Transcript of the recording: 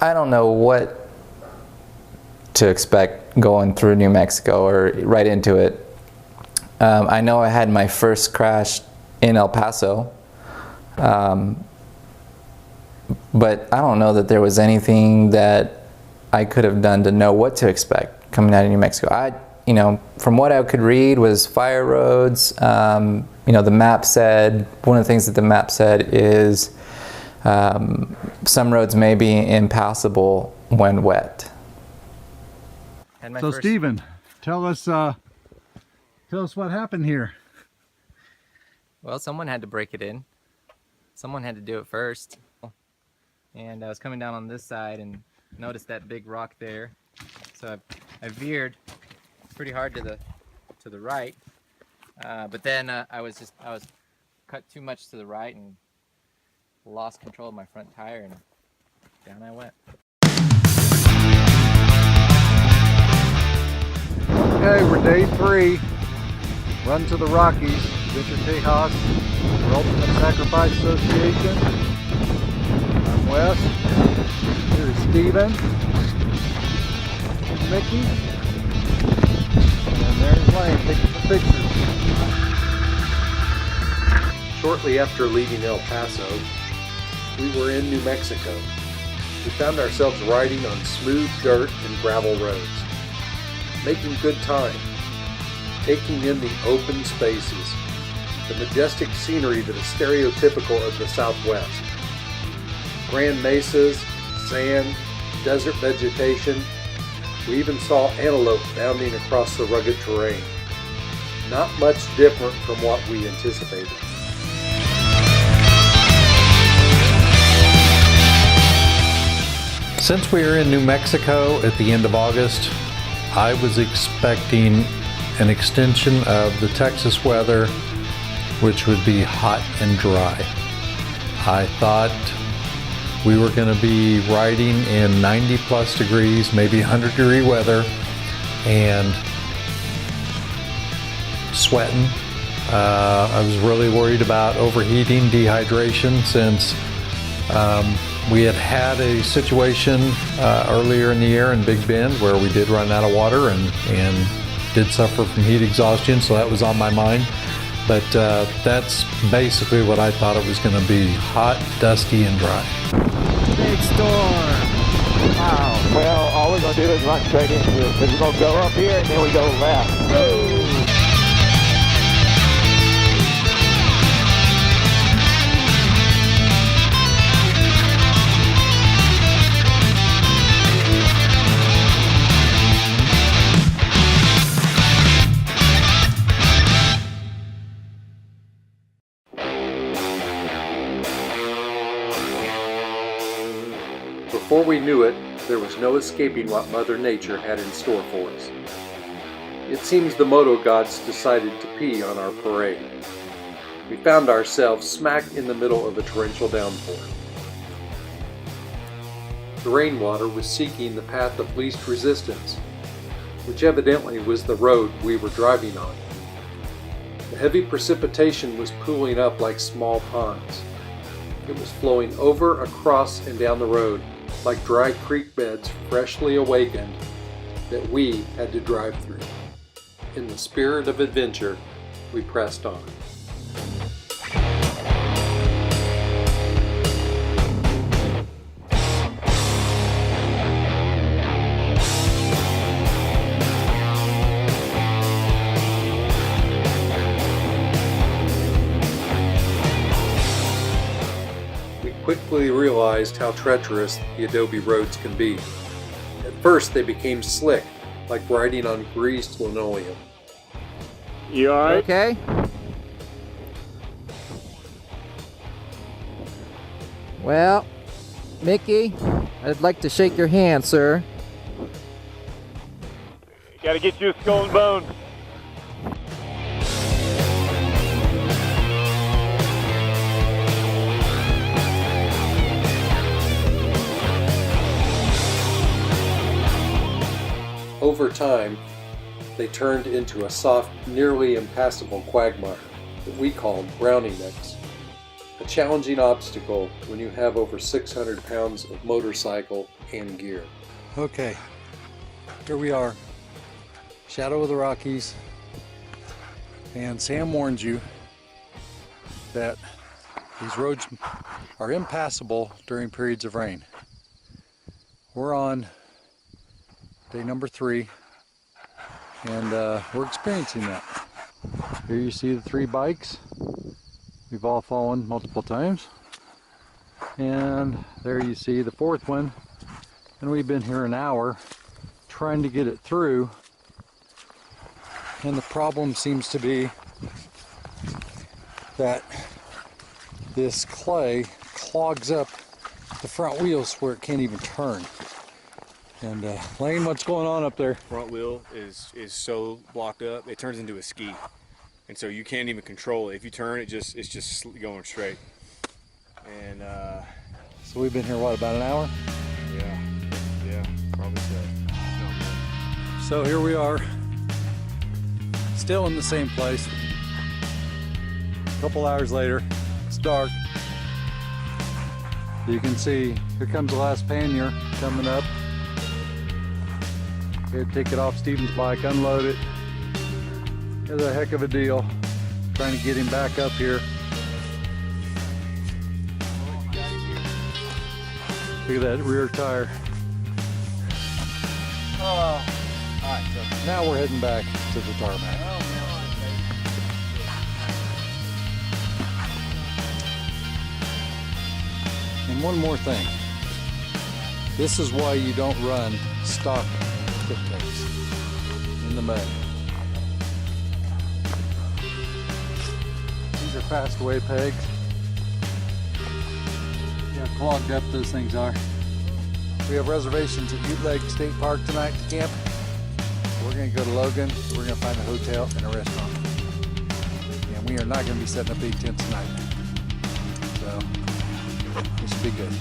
I don't know what to expect going through New Mexico or right into it. I know I had my first crash in El Paso, but I don't know that there was anything that I could have done to know what to expect coming out of New Mexico. From what I could read was fire roads. The map said, one of the things that the map said is some roads may be impassable when wet. So Stephen, tell us what happened here. Well, someone had to break it in. Someone had to do it first. And I was coming down on this side and noticed that big rock there. So I veered pretty hard to the right. But then I was cut too much to the right and lost control of my front tire, and down I went. Okay, we're day 3. Run to the Rockies, Adventure Tejas, Ultimate Sacrifice Association. I'm Wes. Here's Steven. Mickey. And there's Lane taking some pictures. Shortly after leaving El Paso, we were in New Mexico. We found ourselves riding on smooth dirt and gravel roads, making good time, taking in the open spaces, the majestic scenery that is stereotypical of the Southwest. Grand mesas, sand, desert vegetation. We even saw antelope bounding across the rugged terrain. Not much different from what we anticipated. Since we are in New Mexico at the end of August, I was expecting an extension of the Texas weather, which would be hot and dry. I thought we were going to be riding in 90 plus degrees, maybe 100 degree weather, and sweating. I was really worried about overheating, dehydration, since we had a situation earlier in the year in Big Bend where we did run out of water and did suffer from heat exhaustion, so that was on my mind. But that's basically what I thought it was going to be: hot, dusty, and dry. Big storm. Wow. Well, all we're going to do is run straight into it. We're going to go up here and then we go left. Woo! Before we knew it, there was no escaping what Mother Nature had in store for us. It seems the moto gods decided to pee on our parade. We found ourselves smack in the middle of a torrential downpour. The rainwater was seeking the path of least resistance, which evidently was the road we were driving on. The heavy precipitation was pooling up like small ponds. It was flowing over, across, and down the road like dry creek beds freshly awakened that we had to drive through. In the spirit of adventure, we pressed on. Quickly realized how treacherous the adobe roads can be. At first they became slick, like riding on greased linoleum. You alright? Okay. Well, Mickey, I'd like to shake your hand, sir. Gotta get you a skull and bone. Over time, they turned into a soft, nearly impassable quagmire that we called brownie mix. A challenging obstacle when you have over 600 pounds of motorcycle and gear. Okay, here we are, shadow of the Rockies, and Sam warns you that these roads are impassable during periods of rain. We're on day number 3, and we're experiencing that. Here you see the 3 bikes. We've all fallen multiple times. And there you see the 4th one. And we've been here an hour trying to get it through. And the problem seems to be that this clay clogs up the front wheels where it can't even turn. And Lane, what's going on up there? Front wheel is so blocked up, it turns into a ski. And so you can't even control it. If you turn, it's just going straight. And So we've been here, what, about an hour? yeah, probably so. So here we are, still in the same place. A couple hours later, it's dark. You can see, here comes the last pannier coming up. Here, take it off Steven's bike, unload it. It's a heck of a deal, trying to get him back up here. Look at that rear tire. Oh, alright, so. Now we're heading back to the tarmac. And one more thing. This is why you don't run stock pit legs in the mud. These are fast away pegs. Yeah, clogged up those things are. We have reservations at Ute Lake State Park tonight to camp. We're going to go to Logan. We're going to find a hotel and a restaurant. And we are not going to be setting up 8 tents tonight. So, this should be good.